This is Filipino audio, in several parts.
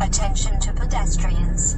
Attention to pedestrians.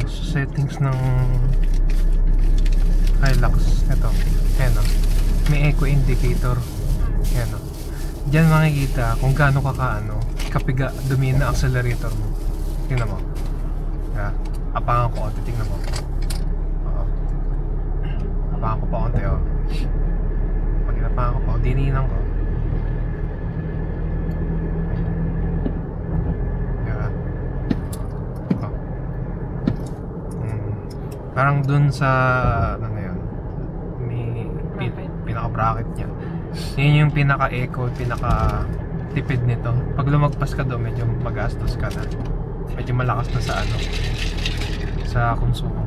settings ng Hilux. Ito, ayan o. May eco indicator. Ayan o. Diyan makikita kung gaano kapiga dumi na accelerator mo. Tingnan mo. Yeah. Apangan ko, titignan mo. Oo. Apangan ko pa konti o. Pag inapangan ko pa, dininan ko. Yeah. Oh. Parang dun sa ano na yun, may pinaka-bracket niya. Yun yung pinaka-eco, pinaka-tipid nito. Pag lumagpas ka doon, medyo magastos ka na. Medyo malakas na sa ano, sa konsumo.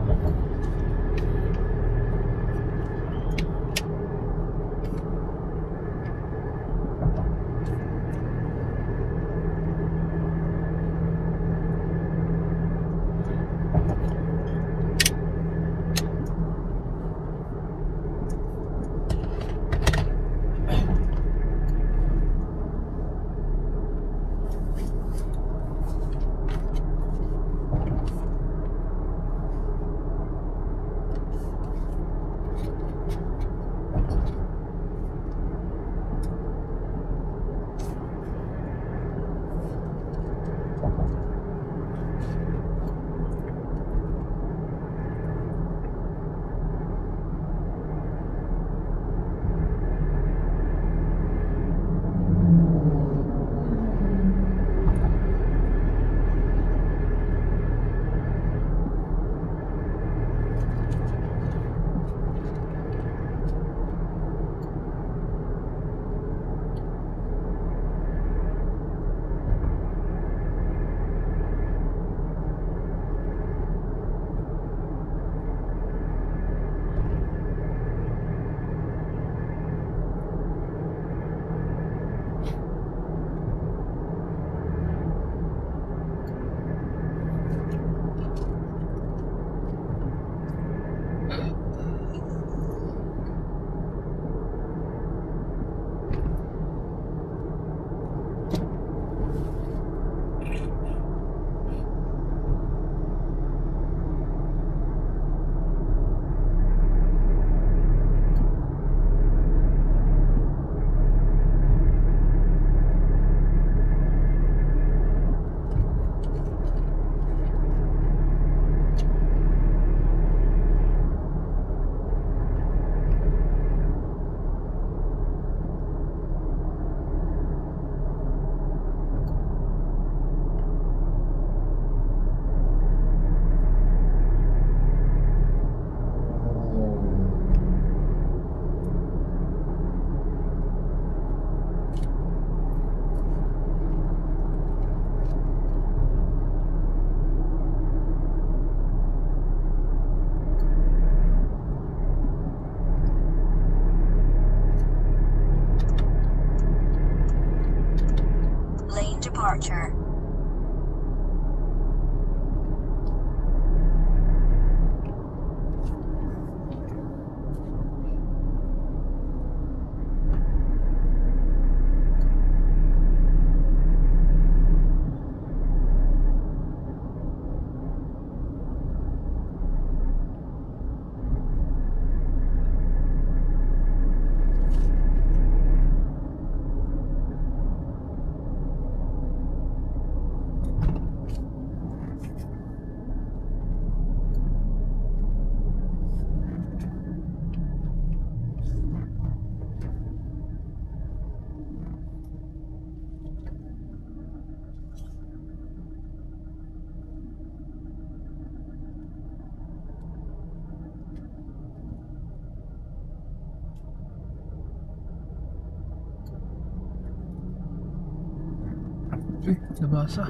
Departure. Nabasa.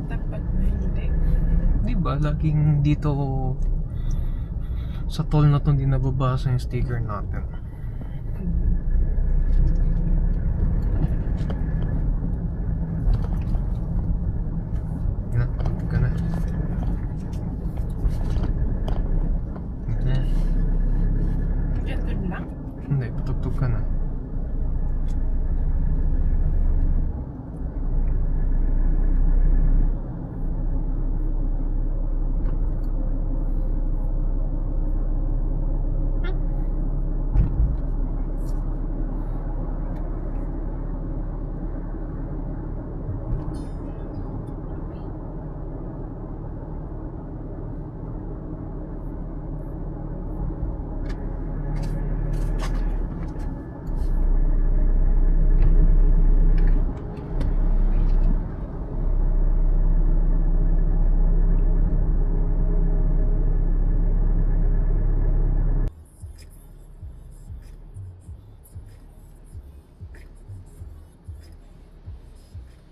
Tapat na hindi. Di ba laging dito sa toll na to hindi nababasa yung sticker natin. Na, ka na. Ito lang. Hindi, patugtog ka na.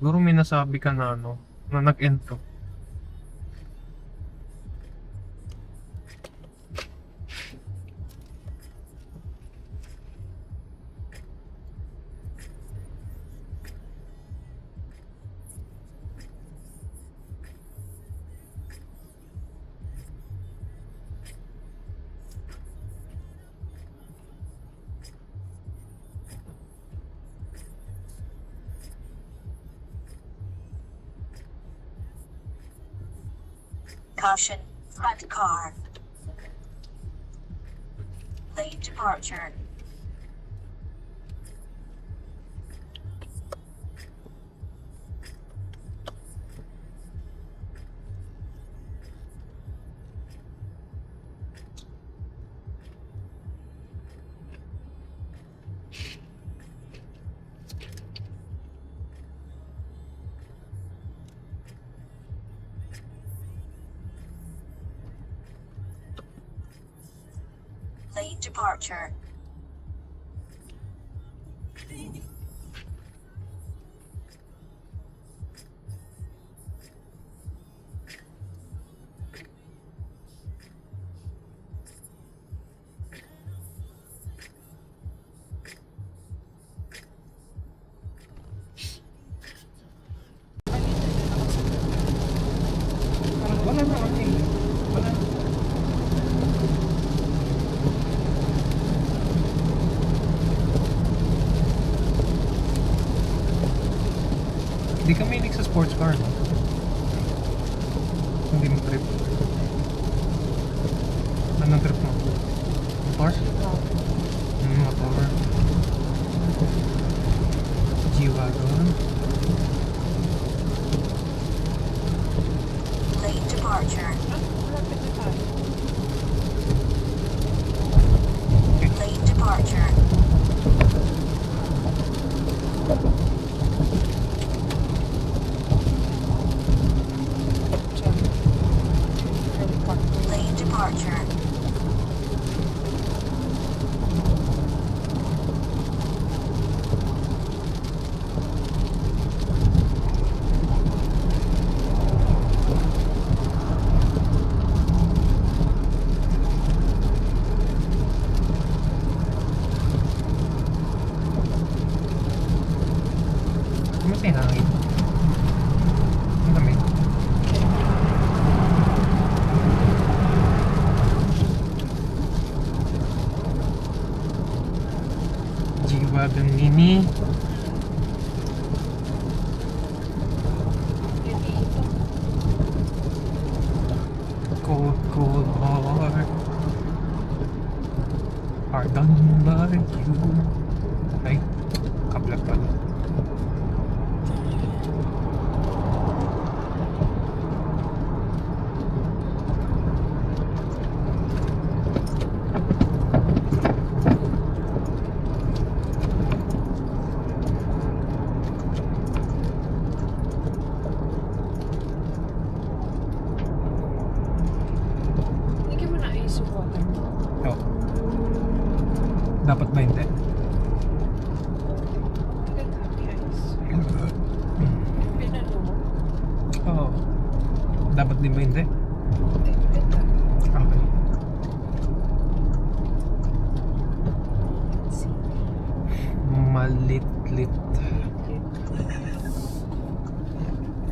Siguro may nasabi ka na ano, na nag-end to. Caution, front car. Lane departure. Lane departure. Wala na kasi. Wala. Hindi ka mahilig sa sports car, no? Hindi mo trip. Anong trip mo? Motor? Motor. G-Wagon. Lane departure. Malapit na tayo. Lane departure. Lane departure. Kumusta yung hangin? Ang lamig. G-Wagon Mini. Cold, cold heart. Heart done by you. Ay, kablag pala. Hindi ka mo naayos yung water mo. Oh. Dapat ba hindi? Hindi ka ayos. Pinalo mo? Oo. Dapat din ba hindi? Hindi, ganda. Okay. Let's see. Malit-lit.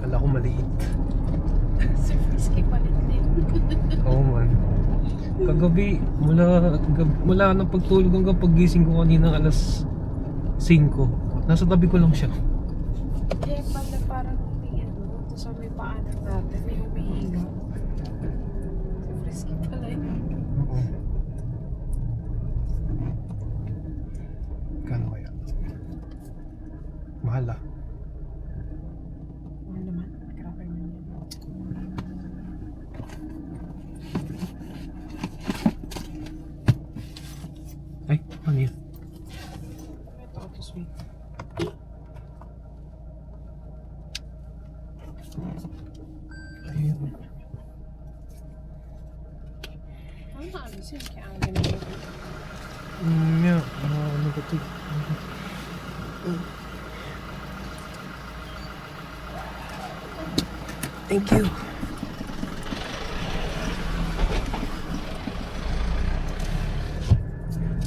Kala ko maliit. Si Frisky palit din. Oo man. Kagabi, mula nang pagtulog hanggang paggising ko kanina alas 5. Nasa tabi ko lang siya. Kaya pala parang may ano, ito sa may paanan natin, may humihinga. Si Frisky pala yun. Oo. Kano kaya? Mahal ah. Mahal naman, grabe naman yan. Ay, ano yun? Ito, auto sweet. Ayun. Ano na alis yun? Kaya ang ganun yun. Yeah, ano ba ito? Thank you.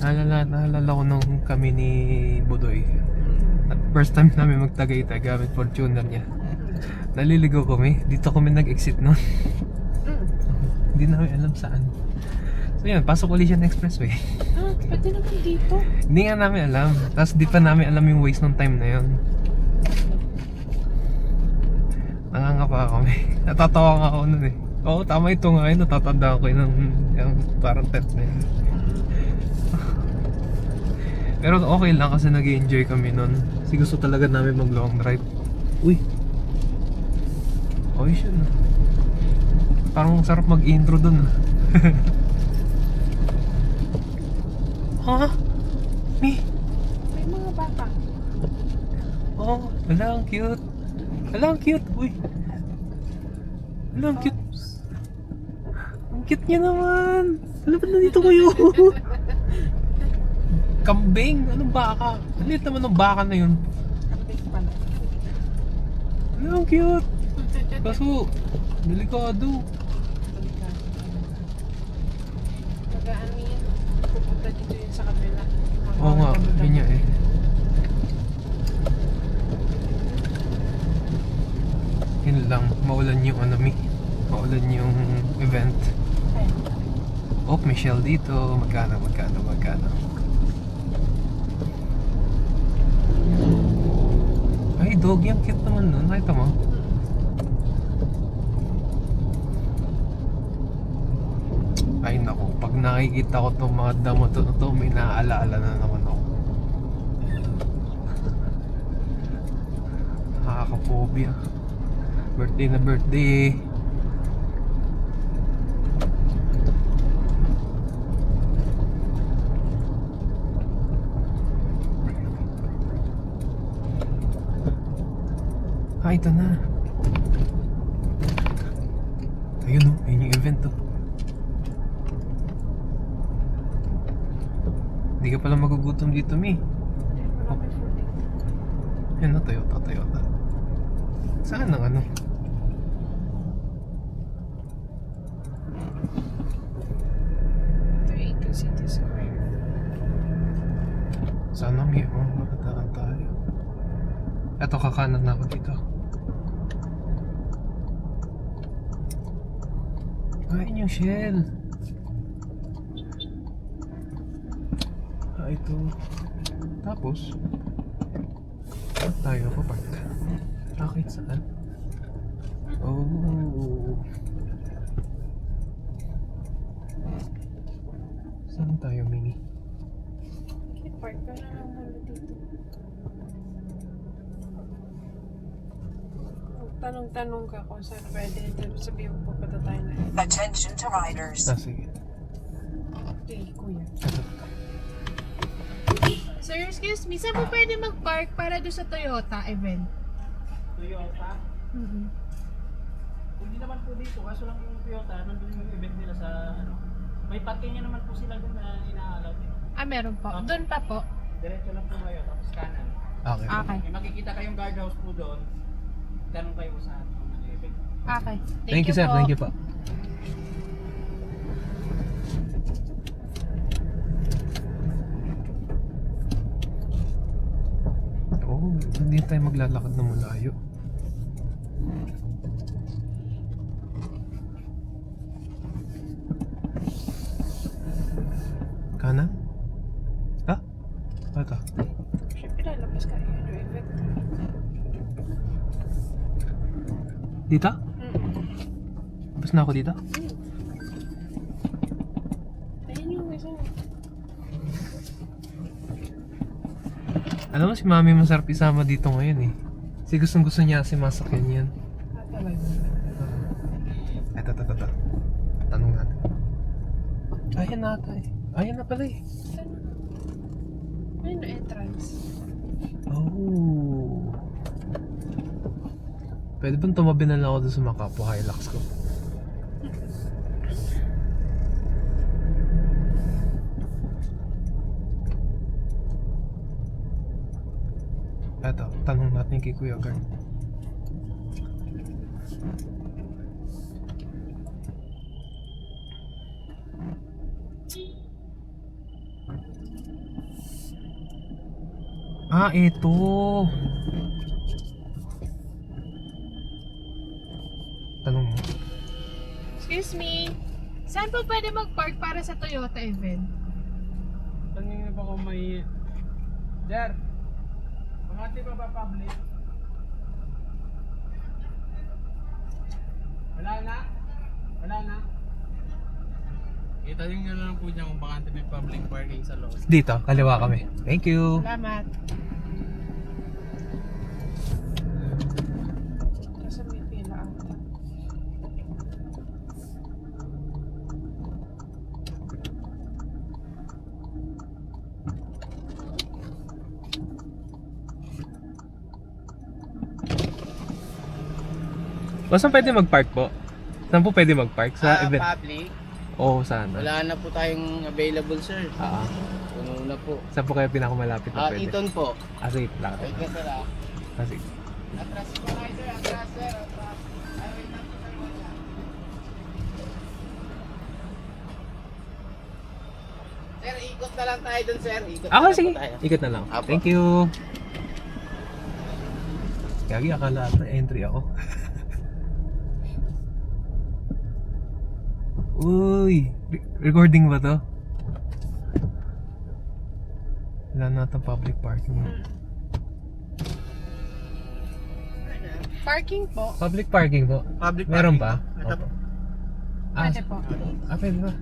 Naalala ko nung kami ni Budoy. At first time namin magtagaytay gamit Fortuner niya. Naliligaw kami. Dito kami nag-exit nun. Hindi namin alam saan. So yan, pasok ulit siya ng expressway. Ah, pwede naman dito. Hindi nga namin alam. Tapos di pa namin alam yung waste nung time na yun. Nangangapa kami. Natatawa nga ako nun eh. Oo, tama ito nga yun. Natatanda ko yun yung parang tent na yun. Pero okay lang kasi nag-enjoy kami nun. Kasi gusto talaga namin mag long drive. Uy! Okay siya na. Parang sarap mag-intro dun. Ha? Me? May mga bata. Oh, wala, ang cute. Wala, ang cute. Uy. Wala, ang cute. Ang cute niya naman. Wala, ba't nandito kayo? Kambing? Anong baka? Ang liit naman ng baka na yun. Kambing pala. Wala, ang cute. Kaso, delikado. Magaan yan. Pupunta dito yun sa kabila. Oo nga, yun niya eh. Yun lang, maulan yung ano, maulan yung event. Ay, Oh, may shell dito. Magkano? Ay, doggy, ang cute naman nun. Nakita mo? Ay, naku. Pag nakikita ko itong mga damo to, may naaalaala na naman ako. Nakaka-phobia. Birthday na birthday. Ah, ito na. Ayun o, yun yung event oh. Hindi ka pala magugutom dito, Mi. wala may food dito. Yan o, Toyota. Saan ang ano? Ito yung Ito City Square. Sana Mi, makataan tayo. Eto, kakanan na ako dito. Ayun yung shell. Ah, ito. Tapos, saan tayo papark? Bakit saan? Oh. Saan tayo, Mini? Okay, park ka na lang muna dito. Tanong-tanong ka kung saan pwede. Tapos sabihin mo pupunta tayo na. Attention to riders. Ah, sige. Okay, kuya. Sir, excuse me, saan po pwede mag-park para doon sa Toyota event? Toyota? Hindi naman po dito, kaso lang yung Toyota, nandun yung event nila sa ano. May parking niya naman po sila doon na inaalaw din. Ah, meron po. Doon pa po. Diretso lang po kayo, tapos kanan. Okay. Okay. May makikita kayong guardhouse po doon. Tanong kayo sa ng event. Okay. Thank you, sir. po. Thank you po. Oh, hindi tayo maglalakad na malayo. Kanan? Ah? Ito. Siyempre, lalabas ka. Yun yung event. Dito? Tapos na ako dito? Ayun yung isa. Alam mo si Mami masarap isama dito ngayon eh. Kasi gustong gusto niya si masakyan yan. Ah, talaga. Ito. Tanong natin. Ayan na ata eh. Ayan na pala eh. Ayun yung entrance. Oh. Pwede bang tumabi na lang ako doon sa Makapo Hilux ko? Eto, tanong natin kay Kuya Gard. Ah, ito. Tanong mo. Excuse me. Saan po pwede mag-park para sa Toyota event? Tanungin pa kung may... Jer! Pangati pa ba public? Wala na? Wala na? Itanong nyo lang po dyan kung bakante may public parking sa loob. Dito, kaliwa kami. Thank you. Salamat. Kasi may pila ata. O, saan pwede mag-park po? Saan po pwede mag-park? Sa event? Public? Oo, saan? Wala na po tayong available, sir. Ah, Puno na po. saan po kayo pinakamalapit na pwede? Eton po. Ah, sige. Lakad. Wait ka, sir, ah. Ah, sige. Atras po tayo, sir. Atras, sir. Atras. Ay, wait lang po, sir. Wala. Sir, ikot na lang tayo dun, sir. Ikot na Okay, lang sige. po tayo. Ikot na lang. Apo. Thank you. Kagi, akala ata entry ako. Uy! Recording ba to? Wala na itong public parking. Parking po. Public parking po? Public Meron parking ba? po. Ito po. Ah, Pwede po. pwede ba?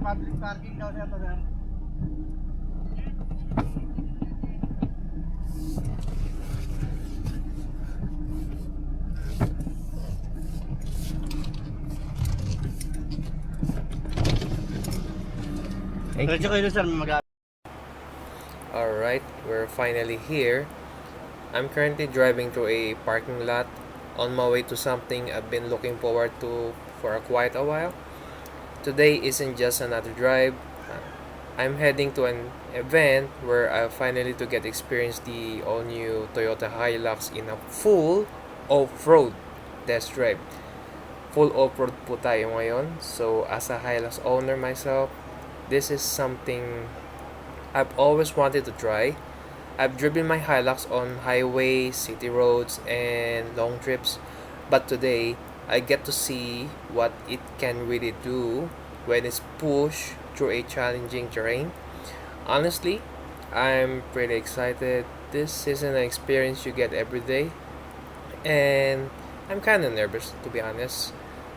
Public parking daw siya to, sir. Thank you. sir, Alright, we're finally here. I'm currently driving through a parking lot on my way to something I've been looking forward to for quite a while. Today isn't just another drive. I'm heading to an event where I finally to get experience the all-new Toyota Hilux in a full off-road test drive. Full off-road po tayo ngayon. So as a Hilux owner myself, this is something I've always wanted to try. I've driven my Hilux on highways, city roads, and long trips, but today I get to see what it can really do when it's pushed through a challenging terrain. Honestly, I'm pretty excited. This isn't an experience you get every day, and I'm kind of nervous, to be honest.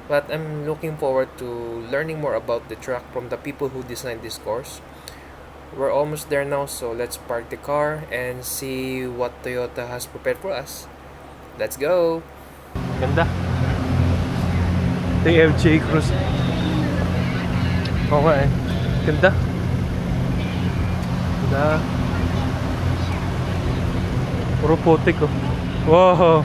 But I'm looking forward to learning more about the truck from the people who designed this course. We're almost there now, so let's park the car and see what Toyota has prepared for us. Let's go! Ganda! Ito yung FJ Cruise. Oo nga eh. Ganda! Ganda! Puro putik oh. Wow!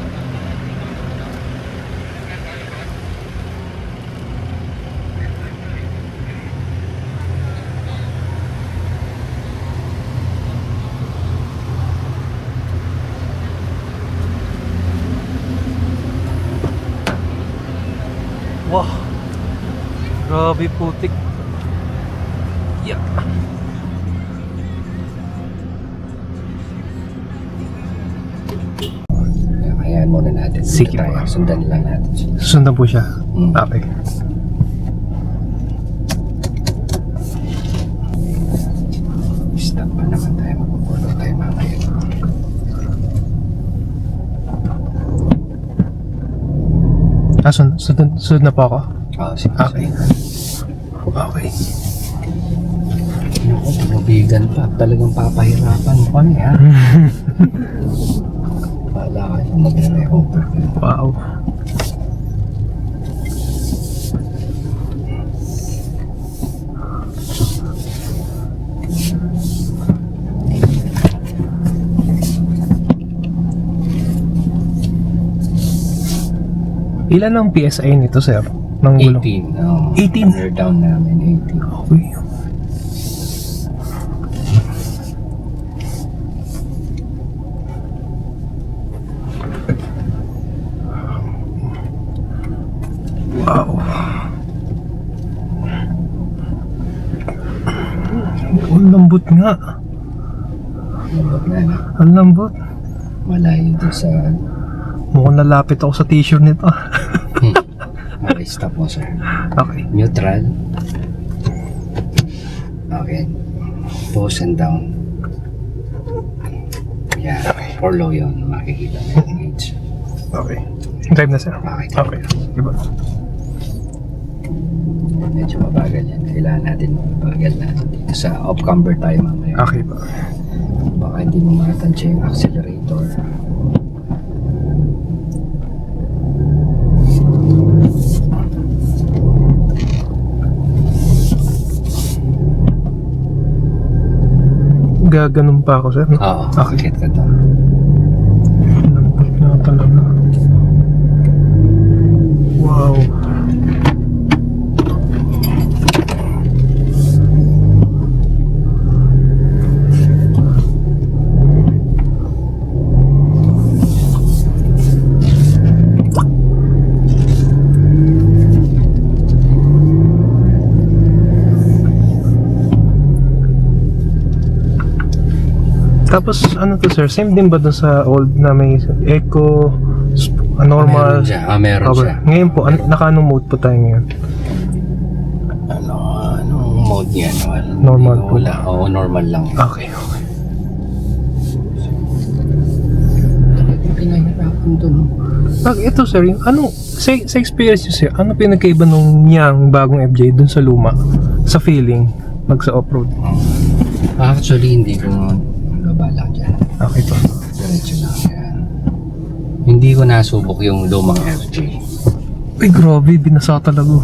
Wah, grabe putik. Yeah. Hayaan muna natin. Sige Tayo, po. sundan lang natin siya. Sundan po siya. Mm. Okay. Stop pa naman tayo. Magpupulo tayo mamaya. Ah, sunod na po ako? Oh, sige. Okay. Okay. Naku, tumubigan pa. Talagang papahirapan mo kami, ha? Wala ka yung magre-recover ka. Wow. Ilan ang PSI nito, sir? Ng gulong? 18. Oh, 18? We're down namin, 18. Okay. Wow. Ang lambot nga. Lambot na, no? Ang lambot. Malayo doon sa... Mukhang nalapit ako sa t-shirt nito. Okay, stop mo, sir. Okay. Neutral. Okay. Pause and down. Yan. For low yun. Makikita mo yung gauge. Okay. Drive na sir. Okay. Okay. Diba? Medyo mabagal yan. Kailangan natin mabagal na. Dito sa off-camber tayo mamaya. Okay ba? Baka hindi mo matansya yung accelerator. Gaganon pa ako sir. Oo. Okay. Akit ka to. Lambot na talaga. Wow. Tapos ano to sir, same din ba dun sa old na may eco, normal, Meron siya. Meron power? siya. Ngayon po, naka-anong mode po tayo ngayon? Anong mode niya? Normal po. Wala. Oo, normal lang. Okay, okay. Pinahirapan doon. Ito sir, yung ano, sa experience nyo sir, ano pinagkaiba nung niyang bagong FJ dun sa luma? Sa feeling, mag sa off-road? Actually, hindi ko nabalak dyan. Okay po. Diretso lang yan. Hindi ko nasubok yung lumang FJ. Ay grabe, binasa talaga.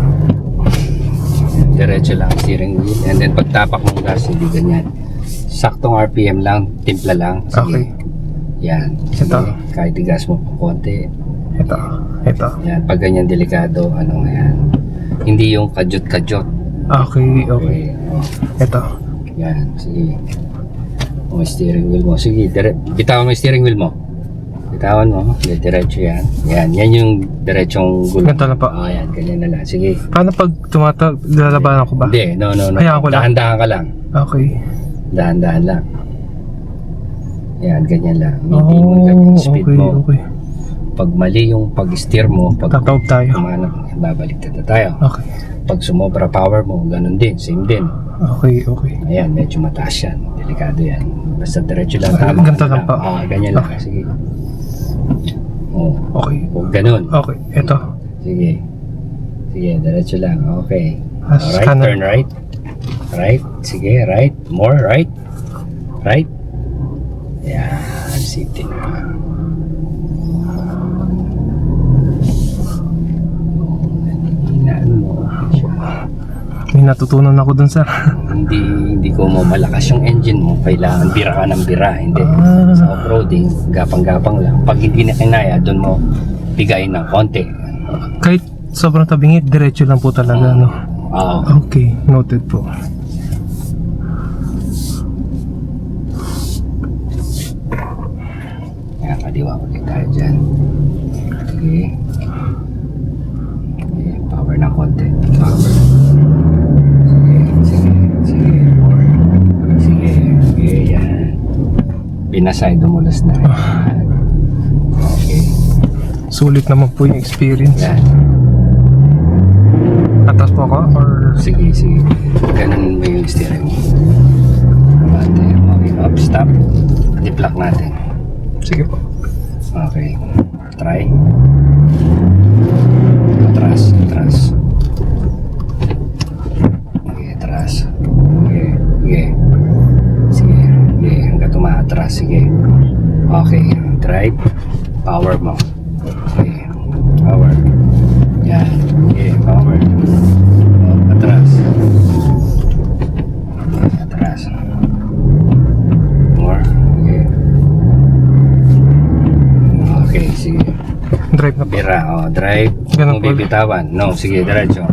Diretso lang steering wheel. And then pagtapak ng gas, hindi ganyan. Saktong RPM lang, timpla lang. Sige. Okay. Yan. Sige. Ito. Kahit igas mo po konti. Ito. Yan. Pag ganyan delikado, ano yan. Hindi yung kadyot-kadyot. Okay, okay. Oh. Ito. Yan. Sige. O steering wheel mo. Sige. Bitawan mo yung steering wheel mo. Bitawan mo. Diretso yan. Yan. Yan yung diretsong gulong. Ganito lang po. Oh, yan. Ganyan na lang. Sige. Paano pag lalabanan ko ba? Hindi. No. Hayaan ko lang. Dahan-dahan ka lang. Okay. Dahan-dahan lang. Yan. Ganyan lang. Maintain mo ganyan yung speed okay, mo. okay. Pag mali yung pag-steer mo, pag Tatawag tayo. kumanap, babalik na tayo. Okay. Pag sumobra power mo, ganun din. Same din. Okay, okay. Ayan, medyo mataas yan. Delikado yan. Basta diretso lang. Ah, Tama. ganito lang pa. Ganyan lang. Okay. Sige. Oh, Okay. huwag ganun. Okay, ito. Sige. Sige, diretso lang. Okay. Ah, Alright, scanner. turn right. Right. Sige, right. More, right. Right. Yan. Safety na. Hinaan mo. May natutunan ako dun sir. Hindi ko mo malakas yung engine mo, kailangan bira ka ng bira. Hindi. Sa off-roading, gapang-gapang lang. Pag hindi na kinaya, doon mo bigayin ng konti. Kahit sobrang tabingit, diretso lang po talaga, no? Oo. Okay, noted po. Yan, kaliwa ulit tayo dyan. Sige. Sige, power ng konti. Power. Sige. More. Sige, yan. Pinasay, dumulas na. Yan. Okay. Sulit naman po yung experience. Yan. Atas po ako, or... Sige. Ganun mo yung steering mo. Okay, up, stop. Di-block natin. Sige po. Okay. Try. Atras. Okay, atras. Sige. Hanggang tumaatras. Sige. Okay. Drive. Power mo. Okay. Power. Yan. Okay. Power. Atras. More. Okay, sige. Drive na po. Bira, drive. Ganun Kung po. bibitawan. No, sige, diretso.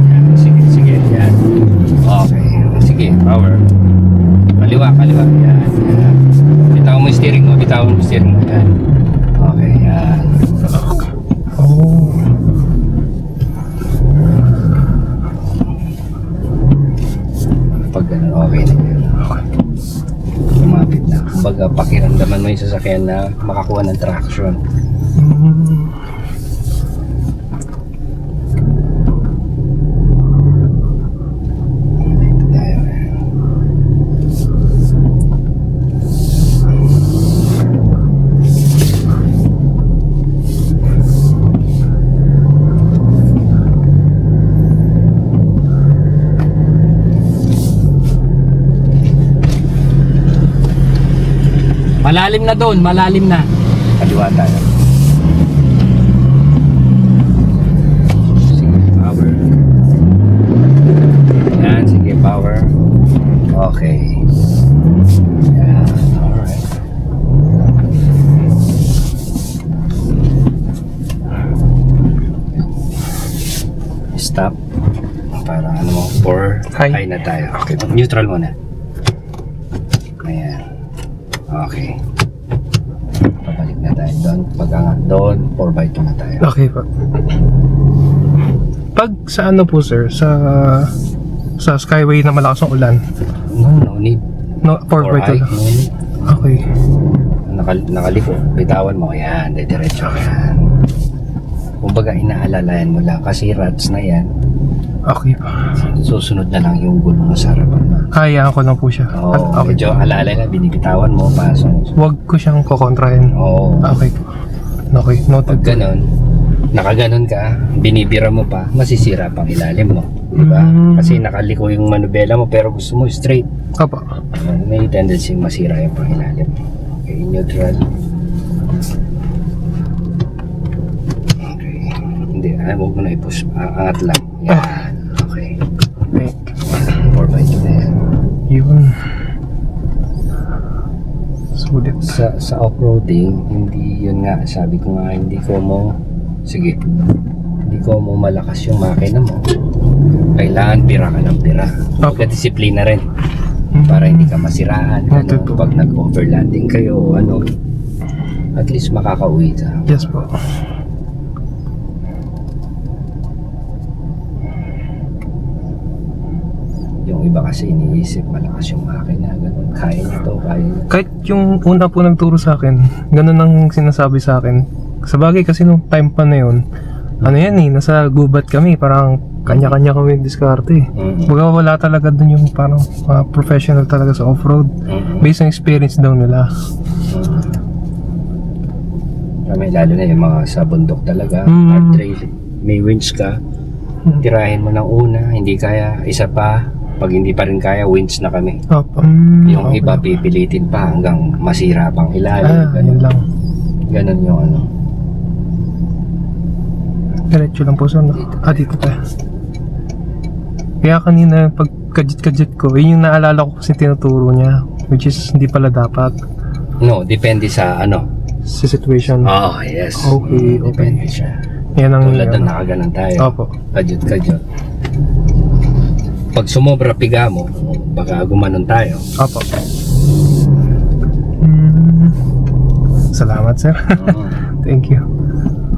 Yan, sige, yan. Okay, sige, power. Kaliwa. Yan. Bitawan mo yung steering mo, Yan. Okay, yan. Oh. Pag ganun, okay na yan. Okay. Lumapit na. Kumbaga, pakiramdaman mo yung sasakyan na makakuha ng traction. Mm. Dito tayo. Malalim na doon, malalim na. Kaliwa tayo. Sige, power. Yan, sige, power. Okay. Yan, alright. Stop. Para ano mo, for High. high na tayo. Okay. Neutral muna. Ayan. Okay. Pabalik na tayo doon. Pag-angat doon, 4x2 na tayo. Okay po. Pag sa ano po sir, sa Skyway na malakas ang ulan, No need. no, 4x2 4 lang. No need. Okay. Nakaliko. Bitawan mo. Yan. Diretso. Yan. Kumbaga, inaalalayan mo lang. Kasi rats na yan. Okay pa. Susunod na lang yung gulong sa harapan mo. Hayaan ko lang po siya. Oo. Okay. Medyo alala na. Binibitawan mo. Pasok. Huwag ko siyang kukontrahin. Oo. Okay po. Okay, noted. Pag ganon, nakaganon ka, binibira mo pa, masisira pang ilalim mo. Diba? Mm. Kasi nakaliko yung manubela mo pero gusto mo straight. Opo. May tendency masira yung pang ilalim. Okay, neutral. Okay. Hindi, huwag mo na i-push. Angat lang. Yan. Okay. Okay. 4x2 na yan. Yun. Sulit. Sa off-roading, hindi yun nga. Sabi ko nga, hindi ko mo malakas yung makina mo. Kailangan pira ka ng pira. Opo. Disiplina rin. Para hindi ka masiraan. Noted po. Pag nag-overlanding kayo, at least makakauwi ka. Yes po. Yung iba kasi iniisip, malakas yung makina. Ganun. Kaya niya to, kaya niya. Kahit yung una po nagturo sa akin, ganun ang sinasabi sa akin. Sa bagay kasi nung time pa na yun, ano yan nasa gubat kami, parang kanya-kanya kami diskarte. Baga wala talaga dun yung parang professional talaga sa off-road. Based on experience daw nila. Kami, lalo na yung mga sa bundok talaga, hard trail, may winch ka, tirahin mo ng una, hindi kaya, isa pa, pag hindi pa rin kaya, winch na kami. Opo. Yung iba pipilitin pa hanggang masira pang ilalim. Yun lang. Ganun yung ano. Diretso lang po sa dito tayo. Kaya kanina pag kajit-kajit ko, yun yung naalala ko kasi tinuturo niya, which is hindi pala dapat No, depende sa ano. sa situation. Oh, yes. Okay, Depende siya. Yan ang Tulad na nakaganan tayo. Opo. Kajut-kajut. Pag sumobra piga mo, baka gumanon tayo. Opo. Salamat sir. Thank you.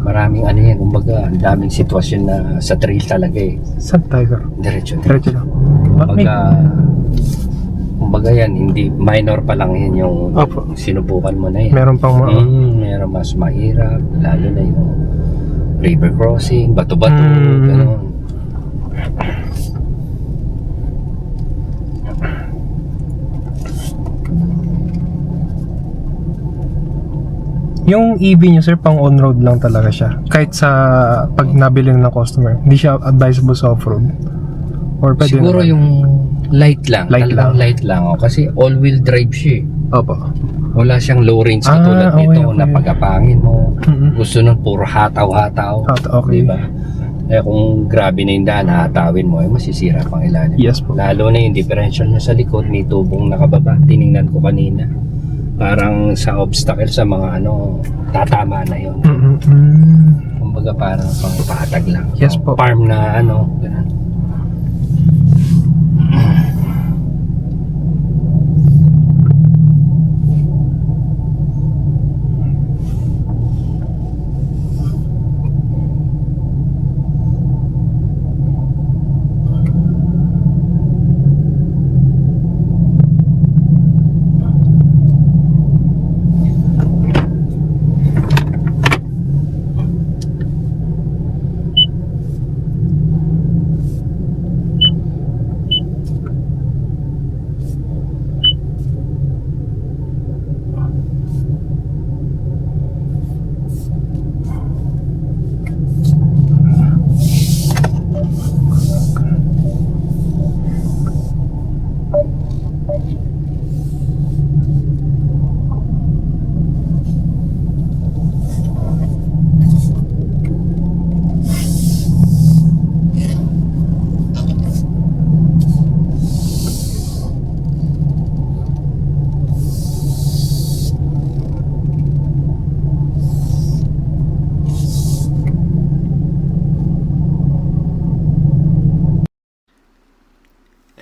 Maraming ano yan, kumbaga, ang daming sitwasyon na sa trail talaga eh. Saan tayo sir? Diretso. Diretso lang. Kumbaga yan, hindi, minor pa lang yan yung Opo. sinubukan mo na yan. Meron pang mga Meron mas mahirap, lalo na yung river crossing, bato-bato, gano'n. Yung EV nyo sir, pang on-road lang talaga siya. Kahit sa pag nabili ng customer, hindi siya advisable sa off-road. Or pwede Siguro naman. yung light lang, Light talagang lang. light lang. Kasi all-wheel drive siya eh. Opo. Wala siyang low range katulad okay, nito okay. na pagapangin mo. Mhm. Gusto nun puro hataw-hataw. Okay. Diba? Kaya kung grabe na yung daan, hahatawin mo, masisira pang ilalim. Yes po. Lalo na yung differential niya sa likod, may tubong nakababa. Tiningnan ko kanina. Parang sa obstacle, sa mga tatama na yun. Kumbaga parang pang pahatag lang. Yes po. Farm na ganun.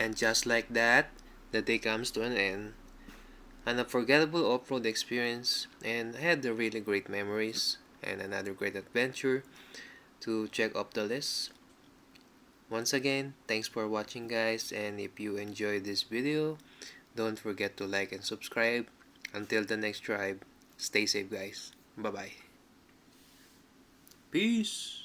And just like that, the day comes to an end. An unforgettable off-road experience, and I had the really great memories and another great adventure to check off the list. Once again, thanks for watching guys, and if you enjoyed this video, don't forget to like and subscribe. Until the next drive, stay safe guys. Bye bye. Peace.